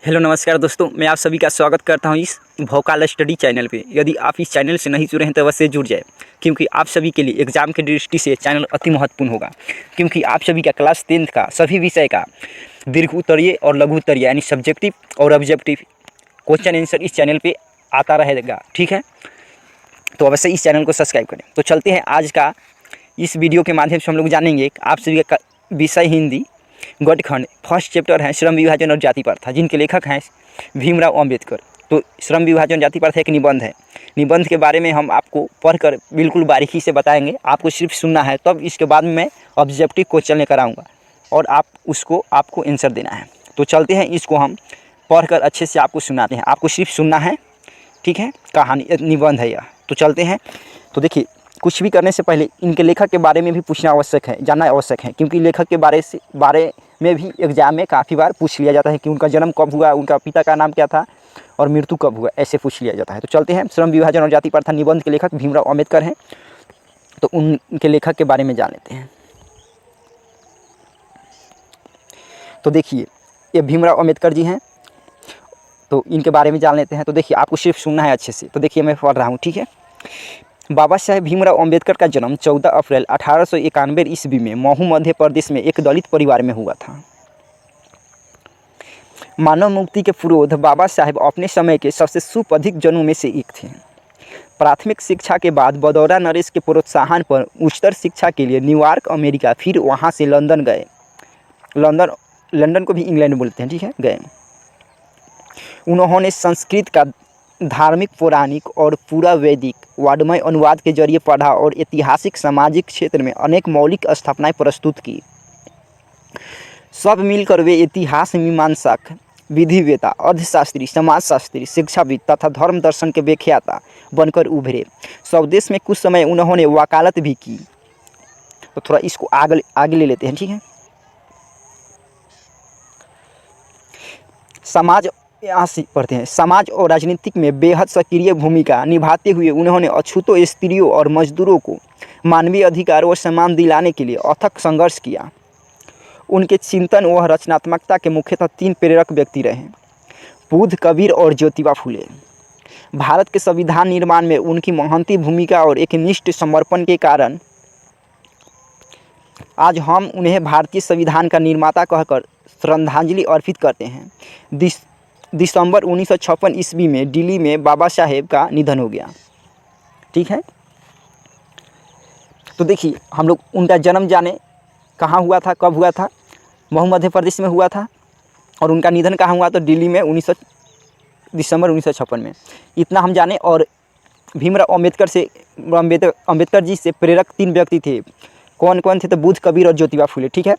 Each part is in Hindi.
हेलो नमस्कार दोस्तों, मैं आप सभी का स्वागत करता हूं इस भोकाल स्टडी चैनल पे। यदि आप इस चैनल से नहीं जुड़े हैं तो अवश्य जुड़ जाए, क्योंकि आप सभी के लिए एग्जाम की दृष्टि से चैनल अति महत्वपूर्ण होगा। क्योंकि आप सभी का क्लास 10th का सभी विषय का दीर्घ उत्तरीय और लघु उत्तरीय यानी सब्जेक्टिव और ऑब्जेक्टिव क्वेश्चन आंसर इस चैनल पर आता रहेगा। ठीक है, तो अवश्य इस चैनल को सब्सक्राइब करें। तो चलते हैं, आज का इस वीडियो के माध्यम से हम लोग जानेंगे आप सभी का विषय हिंदी गठखंड फर्स्ट चैप्टर है श्रम विभाजन और जाति प्रथा, जिनके लेखक हैं भीमराव अंबेडकर। तो श्रम विभाजन जाति प्रथा एक निबंध है। निबंध के बारे में हम आपको पढ़कर बिल्कुल बारीकी से बताएंगे। आपको सिर्फ सुनना है, तब इसके बाद में मैं ऑब्जेक्टिव क्वेश्चन लेकर आऊँगा और आपको आंसर देना है। तो चलते हैं, इसको हम पढ़कर अच्छे से आपको सुनाते हैं। आपको सिर्फ सुनना है, ठीक है। कहानी निबंध है यह। तो चलते हैं। तो देखिए, कुछ भी करने से पहले इनके लेखक के बारे में भी पूछना आवश्यक है, जानना आवश्यक है, क्योंकि लेखक के बारे में भी एग्जाम में काफ़ी बार पूछ लिया जाता है कि उनका जन्म कब हुआ, उनका पिता का नाम क्या था और मृत्यु कब हुआ, ऐसे पूछ लिया जाता है। तो चलते हैं, श्रम विभाजन और जाति प्रथा निबंध के लेखक भीमराव अंबेडकर हैं। तो उनके लेखक के बारे में जान लेते हैं। तो देखिए, ये भीमराव अंबेडकर जी हैं, तो इनके बारे में जान लेते हैं। तो देखिए, आपको सिर्फ सुनना है अच्छे से। तो देखिए, मैं पढ़ रहा हूँ, ठीक है। बाबा साहेब भीमराव अंबेडकर का जन्म 14 अप्रैल 1891 ईस्वी में महू मध्य प्रदेश में एक दलित परिवार में हुआ था। मानव मुक्ति के पुरोध बाबा साहेब अपने समय के सबसे सुप्रसिद्ध जनों में से एक थे। प्राथमिक शिक्षा के बाद बड़ौदा नरेश के प्रोत्साहन पर उच्चतर शिक्षा के लिए न्यूयॉर्क अमेरिका, फिर वहां से लंदन गए। लंदन को भी इंग्लैंड बोलते हैं, ठीक है, गए। उन्होंने संस्कृत का धार्मिक, पौराणिक और पूरा वैदिक वाङ्मय अनुवाद के जरिए पढ़ा और ऐतिहासिक सामाजिक क्षेत्र में अनेक मौलिक स्थापनाएं प्रस्तुत की। सब मिलकर वे इतिहास मीमांसक, विधिवेता, अर्थशास्त्री, समाजशास्त्री, शिक्षाविद तथा धर्म दर्शन के व्याख्याता बनकर उभरे। स्वदेश में कुछ समय उन्होंने वकालत भी की। तो थोड़ा इसको आगे ले लेते हैं, ठीक है। यहाँ से पढ़ते हैं। समाज और राजनीतिक में बेहद सक्रिय भूमिका निभाते हुए उन्होंने अछूतों स्त्रियों और मजदूरों को मानवीय अधिकारों और सम्मान दिलाने के लिए अथक संघर्ष किया। उनके चिंतन व रचनात्मकता के मुख्यतः 3 प्रेरक व्यक्ति रहे: बुद्ध, कबीर और ज्योतिबा फुले। भारत के संविधान निर्माण में उनकी महंती भूमिका और एकनिष्ठ समर्पण के कारण आज हम उन्हें भारतीय संविधान का निर्माता कहकर श्रद्धांजलि अर्पित करते हैं। दिसंबर 1956 ईस्वी में दिल्ली में बाबा साहेब का निधन हो गया, ठीक है। तो देखिए, हम लोग उनका जन्म जाने, कहाँ हुआ था, कब हुआ था, महू मध्य प्रदेश में हुआ था, और उनका निधन कहाँ हुआ, तो दिल्ली में दिसंबर 1956 में। इतना हम जाने। और भीमराव अंबेडकर जी से प्रेरक 3 व्यक्ति थे। कौन कौन थे, तो बुद्ध, कबीर और ज्योतिबा फुले, ठीक है।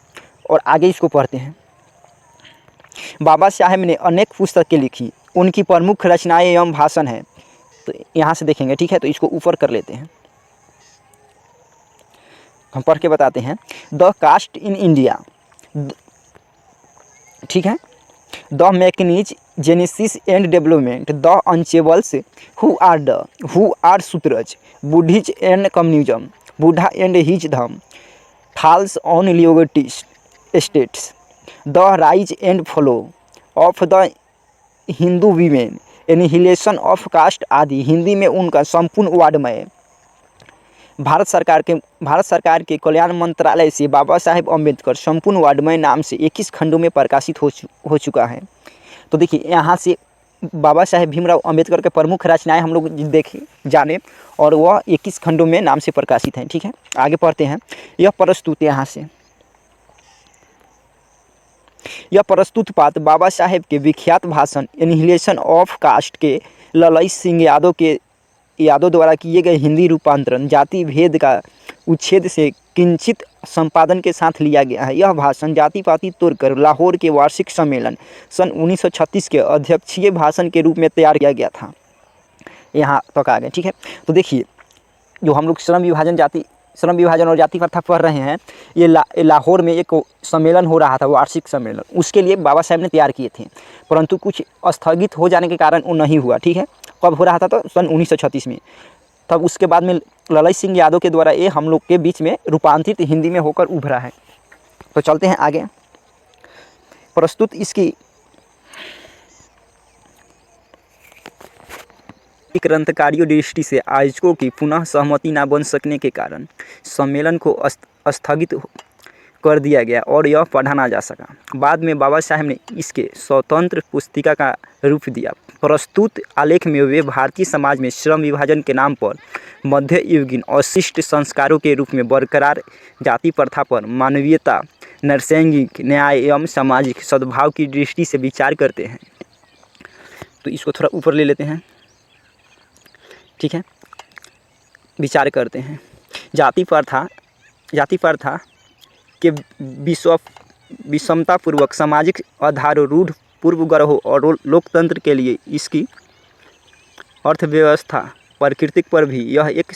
और आगे इसको पढ़ते हैं। बाबा साहेब ने अनेक पुस्तकें लिखी। उनकी प्रमुख रचनाएं एवं भाषण हैं। तो यहाँ से देखेंगे, ठीक है। तो इसको ऊपर कर लेते हैं, हम पढ़ के बताते हैं। द कास्ट इन इंडिया, ठीक है। The mechanism, genesis and development, the untouchables, who are Shudras, Buddhism and communism, Buddha and his dharma, thoughts on liberty states, the rise and fall of the Hindu women, annihilation of caste आदि। हिंदी में उनका संपूर्ण वाङ्मय भारत सरकार के कल्याण मंत्रालय से बाबा साहेब अम्बेडकर संपूर्ण वाङ्मय नाम से 21 खंडों में प्रकाशित हो चुका है। तो देखिए, यहाँ से बाबा साहेब भीमराव अम्बेडकर के प्रमुख रचनाएं हम लोग देखें, जाने, और वह 21 खंडों में नाम से प्रकाशित हैं, ठीक है। आगे पढ़ते हैं। यह प्रस्तुत पाठ बाबा साहेब के विख्यात भाषण एनिहिलेशन ऑफ कास्ट के ललई सिंह यादव द्वारा किए गए हिंदी रूपांतरण जाति भेद का उच्छेद से किंचित संपादन के साथ लिया गया है। यह भाषण जाति पाति तोड़कर लाहौर के वार्षिक सम्मेलन सन 1936 के अध्यक्षीय भाषण के रूप में तैयार किया गया था। यहाँ तक आ गए, ठीक है। तो देखिए, जो हम लोग श्रम विभाजन और जाति प्रथा पढ़ रहे हैं, ये लाहौर में एक सम्मेलन हो रहा था, वार्षिक सम्मेलन। उसके लिए बाबा साहेब ने तैयार किए थे, परंतु कुछ स्थगित हो जाने के कारण वो नहीं हुआ, ठीक है। कब हो रहा था, तो सन 1936 में। तब उसके बाद में ललई सिंह यादव के द्वारा ये हम लोग के बीच में रूपांतरित हिंदी में होकर उभरा है। तो चलते हैं आगे। प्रस्तुत इसकी क्रांतिकारियों दृष्टि से आयोजकों की पुनः सहमति न बन सकने के कारण सम्मेलन को स्थगित कर दिया गया और यह पढ़ा ना जा सका। बाद में बाबा साहेब ने इसके स्वतंत्र पुस्तिका का रूप दिया। प्रस्तुत आलेख में वे भारतीय समाज में श्रम विभाजन के नाम पर मध्ययुगीन अशिष्ट संस्कारों के रूप में बरकरार जाति प्रथा पर मानवीयता, नैसर्गिक न्याय एवं सामाजिक सद्भाव की दृष्टि से विचार करते हैं। तो इसको थोड़ा ऊपर ले लेते हैं, ठीक है। विचार करते हैं जाति प्रथा के विषमतापूर्वक सामाजिक आधारों, रूढ़ पूर्वग्रहों और लोकतंत्र के लिए इसकी अर्थव्यवस्था प्रकृति पर भी यह एक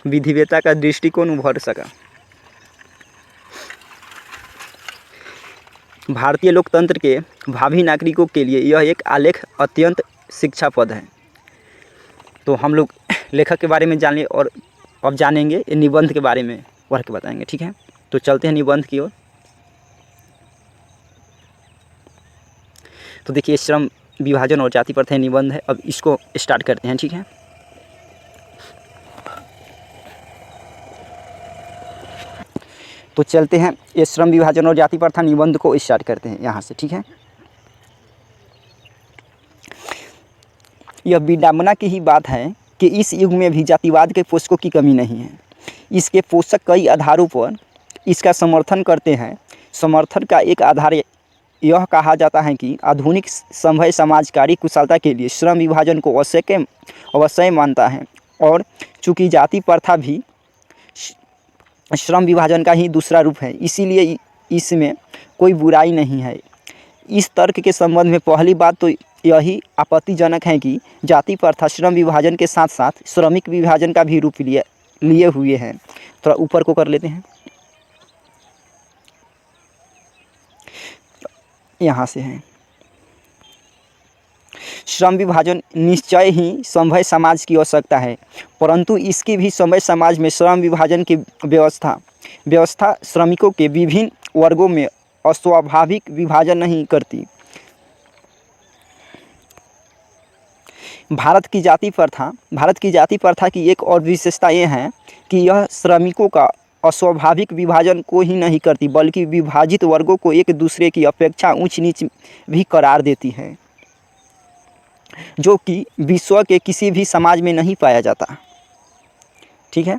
विधिवेता का दृष्टिकोण उभर सका। भारतीय लोकतंत्र के भावी नागरिकों के लिए यह एक आलेख अत्यंत शिक्षाप्रद है। तो हम लोग लेखक के बारे में जाने और अब जानेंगे निबंध के बारे में पढ़ के बताएंगे, ठीक है। तो चलते हैं निबंध की ओर। तो देखिए श्रम विभाजन और जाति प्रथा निबंध है। अब इसको स्टार्ट करते हैं, ठीक है। तो चलते हैं ये श्रम विभाजन और जाति प्रथा निबंध को स्टार्ट करते हैं यहाँ से, ठीक है। यह विडंबना की ही बात है कि इस युग में भी जातिवाद के पोषकों की कमी नहीं है। इसके पोषक कई आधारों पर इसका समर्थन करते हैं। समर्थन का एक आधार यह कहा जाता है कि आधुनिक सभ्य समाजकारी कुशलता के लिए श्रम विभाजन को अवश्य मानता है और चूँकि जाति प्रथा भी श्रम विभाजन का ही दूसरा रूप है, इसीलिए इसमें कोई बुराई नहीं है। इस तर्क के संबंध में पहली बात तो यही आपत्तिजनक है कि जाति प्रथा श्रम विभाजन के साथ साथ श्रमिक विभाजन का भी रूप लिए हुए हैं। थोड़ा ऊपर को कर लेते हैं, यहाँ से है। श्रम विभाजन निश्चय ही सभ्य समाज की आवश्यकता है, परंतु इसकी भी सभ्य समाज में श्रम विभाजन की व्यवस्था श्रमिकों के विभिन्न वर्गों में अस्वाभाविक विभाजन नहीं करती। भारत की जाति प्रथा की एक और विशेषता यह है कि यह श्रमिकों का अस्वाभाविक विभाजन को ही नहीं करती, बल्कि विभाजित वर्गों को एक दूसरे की अपेक्षा ऊंच नीच भी करार देती है, जो कि विश्व के किसी भी समाज में नहीं पाया जाता, ठीक है।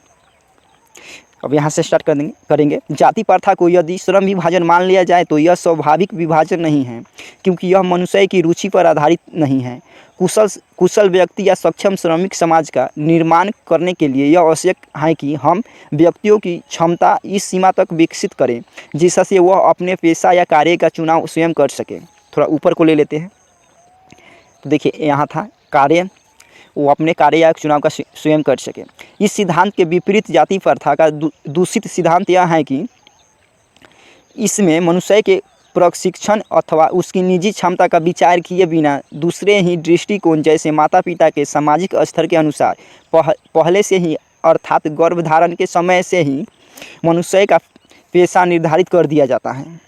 अब यहाँ से स्टार्ट करेंगे। जाति प्रथा को यदि श्रम विभाजन मान लिया जाए तो यह स्वाभाविक विभाजन नहीं है, क्योंकि यह मनुष्य की रुचि पर आधारित नहीं है। कुशल व्यक्ति या सक्षम श्रमिक समाज का निर्माण करने के लिए यह आवश्यक है कि हम व्यक्तियों की क्षमता इस सीमा तक विकसित करें जिससे वह अपने पेशा या कार्य का चुनाव स्वयं कर सके। थोड़ा ऊपर को ले लेते हैं। तो देखिए यहाँ था कार्य, वो अपने कार्य या चुनाव का स्वयं कर सके। इस सिद्धांत के विपरीत जाति प्रथा का दूषित सिद्धांत यह है कि इसमें मनुष्य के प्रशिक्षण अथवा उसकी निजी क्षमता का विचार किए बिना दूसरे ही दृष्टिकोण जैसे माता पिता के सामाजिक स्तर के अनुसार पहले से ही अर्थात गर्भधारण के समय से ही मनुष्य का पेशा निर्धारित कर दिया जाता है,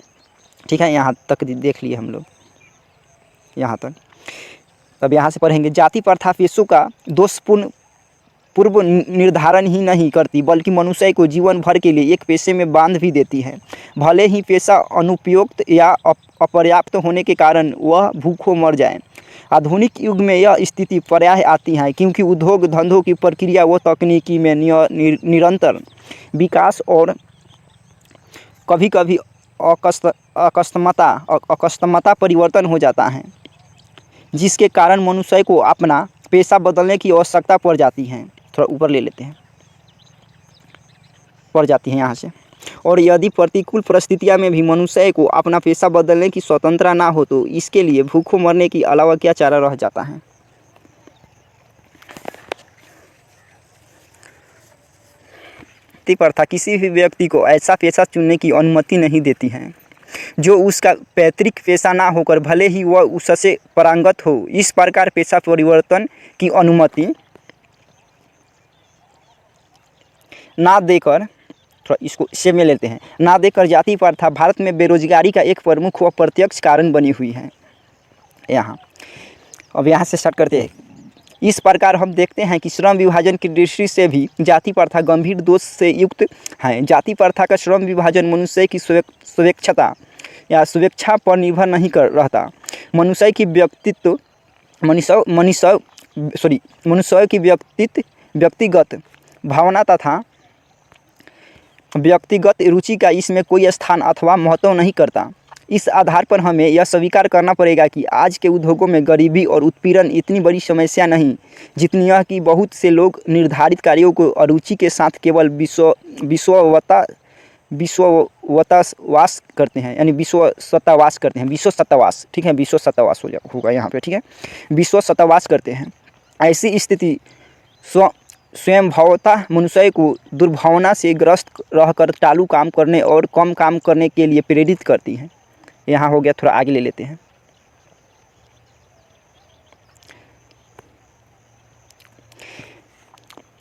ठीक है। यहाँ तक देख लिए हम लोग, यहाँ तक। अब यहाँ से पढ़ेंगे। जाति प्रथा पेशों का दोषपूर्ण पूर्व निर्धारण ही नहीं करती, बल्कि मनुष्य को जीवन भर के लिए एक पेशे में बांध भी देती है। भले ही पेशा अनुपयुक्त या अपर्याप्त होने के कारण वह भूखों मर जाए। आधुनिक युग में यह स्थिति प्रायः आती है, क्योंकि उद्योग धंधों की प्रक्रिया व तकनीकी में निरंतर विकास और कभी कभी अकस्मात परिवर्तन हो जाता है, जिसके कारण मनुष्य को अपना पेशा बदलने की आवश्यकता पड़ जाती है। थोड़ा ऊपर ले लेते हैं, पड़ जाती है यहाँ से। और यदि प्रतिकूल परिस्थितियाँ में भी मनुष्य को अपना पेशा बदलने की स्वतंत्रता ना हो तो इसके लिए भूखों मरने की अलावा क्या चारा रह जाता है। जाति प्रथा किसी भी व्यक्ति को ऐसा पेशा चुनने की अनुमति नहीं देती है जो उसका पैतृक पेशा ना होकर भले ही वह उससे पारंगत हो। इस प्रकार पेशा परिवर्तन की अनुमति ना देकर, थोड़ा इसको सेव में लेते हैं, ना देकर जाति प्रथा भारत में बेरोजगारी का एक प्रमुख व प्रत्यक्ष कारण बनी हुई है। यहाँ अब यहाँ से स्टार्ट करते हैं। इस प्रकार हम देखते हैं कि श्रम विभाजन की दृष्टि से भी जाति प्रथा गंभीर दोष से युक्त है। जाति प्रथा का श्रम विभाजन मनुष्य की स्वेच्छता या स्वेच्छा पर निर्भर नहीं कर रहता। मनुष्य की व्यक्तिगत भावना तथा व्यक्तिगत रुचि का इसमें कोई स्थान अथवा महत्व नहीं करता। इस आधार पर हमें यह स्वीकार करना पड़ेगा कि आज के उद्योगों में गरीबी और उत्पीड़न इतनी बड़ी समस्या नहीं जितनी यह कि बहुत से लोग निर्धारित कार्यों को अरुचि के साथ केवल विश्वसत्तावास करते हैं, यानी विश्वसत्तावास करते हैं, विश्वसत्तावास, ठीक है, विश्वसत्तावास होगा यहाँ पे, ठीक है, विश्वसत्तावास करते हैं। ऐसी स्थिति स्वयंभवतः मनुष्य को दुर्भावना से ग्रस्त रहकर टालू काम करने और कम काम करने के लिए प्रेरित करती है। यहाँ हो गया, थोड़ा आगे ले लेते हैं।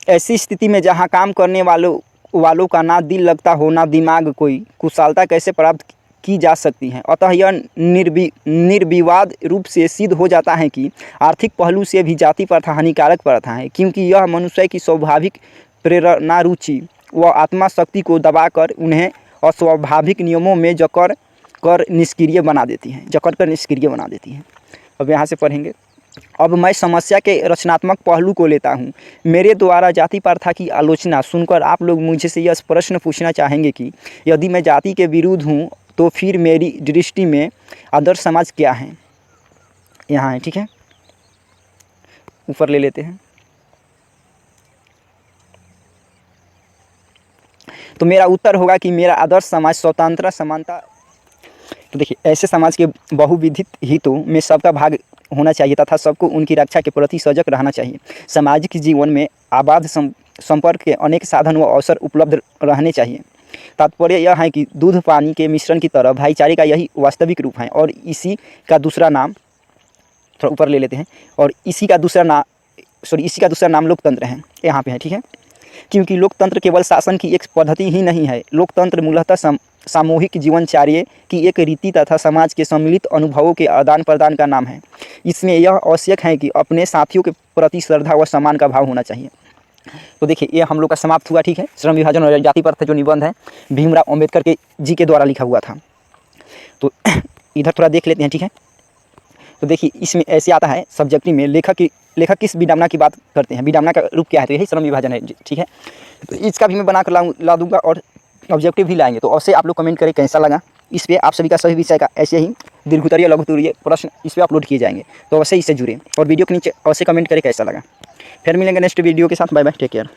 ऐसी स्थिति में जहाँ काम करने वालों का ना दिल लगता हो ना दिमाग, कोई कुशलता कैसे प्राप्त की जा सकती है। अतः यह निर्विवाद रूप से सिद्ध हो जाता है कि आर्थिक पहलू से भी जाति प्रथा हानिकारक प्रथा है, क्योंकि यह मनुष्य की स्वाभाविक प्रेरणा, रुचि व आत्मा शक्ति को दबाकर उन्हें अस्वाभाविक नियमों में जकड़ कर निष्क्रिय बना देती है। अब यहाँ से पढ़ेंगे। अब मैं समस्या के रचनात्मक पहलू को लेता हूँ। मेरे द्वारा जाति प्रथा की आलोचना सुनकर आप लोग मुझे से यह प्रश्न पूछना चाहेंगे कि यदि मैं जाति के विरुद्ध हूँ तो फिर मेरी दृष्टि में आदर्श समाज क्या है। यहाँ है, ठीक है, ऊपर ले लेते हैं। तो मेरा उत्तर होगा कि मेरा आदर्श समाज स्वतंत्रता, समानता। तो देखिए, ऐसे समाज के बहुविधित हितों में सबका भाग होना चाहिए तथा सबको उनकी रक्षा के प्रति सजग रहना चाहिए। सामाजिक जीवन में आबाद संपर्क के अनेक साधन व अवसर उपलब्ध रहने चाहिए। तात्पर्य यह है कि दूध पानी के मिश्रण की तरह भाईचारे का यही वास्तविक रूप है और इसी का दूसरा नाम, थोड़ा ऊपर ले लेते हैं, और इसी का दूसरा नाम लोकतंत्र है। यहाँ पे है, ठीक है, क्योंकि लोकतंत्र केवल शासन की एक पद्धति ही नहीं है। लोकतंत्र मूलतः सामूहिक जीवनचर्या की एक रीति तथा समाज के सम्मिलित अनुभवों के आदान प्रदान का नाम है। इसमें यह आवश्यक है कि अपने साथियों के प्रति श्रद्धा व सम्मान का भाव होना चाहिए। तो देखिए, ये हम लोग का समाप्त हुआ, ठीक है। श्रम विभाजन और जाति प्रथा जो निबंध है भीमराव अंबेडकर के जी के द्वारा लिखा हुआ था। तो इधर थोड़ा देख लेते हैं, ठीक है। तो देखिए, इसमें ऐसे आता है सब्जेक्टिव में लेखक किस विडंबना की बात करते हैं, विडंबना का रूप क्या है, तो यही श्रम विभाजन है, ठीक है। तो इसका भी मैं बना कर ला दूंगा और ऑब्जेक्टिव भी लाएंगे। तो अवश्य आप लोग कमेंट करें कैसा लगा। इस पर आप सभी का सभी विषय का ऐसे ही दीर्घोत्तरीय लघुत्तरीय प्रश्न इस पर अपलोड किए जाएंगे, तो अवश्य इससे जुड़े और वीडियो के नीचे अवश्य कमेंट करें कैसा लगा। फिर मिलेंगे नेक्स्ट वीडियो के साथ। Bye bye, take care.